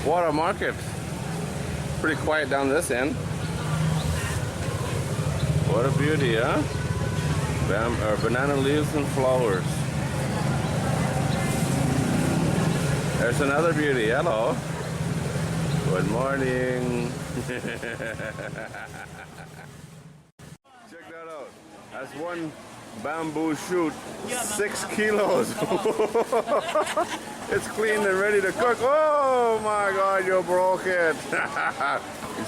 What a market. Pretty quiet down this end. What a beauty, huh? Banana leaves and flowers. There's another beauty. Hello. Good morning. Check that out. That's one bamboo shoot. 6 kilos. It's clean and ready to cook. Oh my God, you broke it.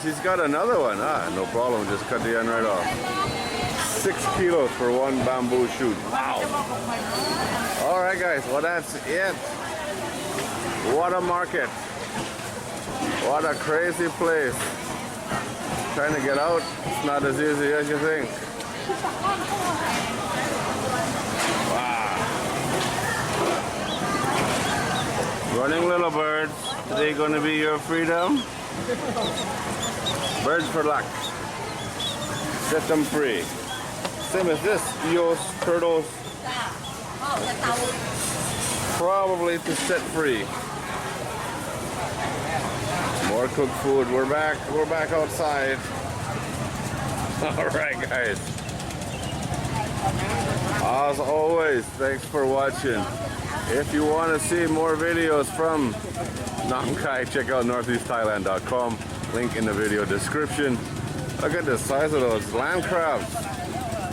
She's got another one. No problem. Just cut the end right off. 6 kilos for one bamboo shoot. Wow. All right, guys. Well, that's it. What a market. What a crazy place. Trying to get out, it's not as easy as you think. Wow. Running little birds. Today going to be your freedom. Birds for luck. Set them free. Same as this. Eels, turtles. Probably to set free. More cooked food. We're back outside. All right, guys. As always, thanks for watching. If you want to see more videos from Nong Khai, check out northeastthailand.com. Link in the video description. Look at the size of those land crabs.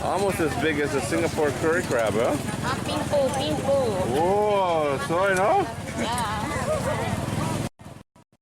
Almost as big as a Singapore curry crab, huh? Ping pong. Whoa, sorry, no? Yeah.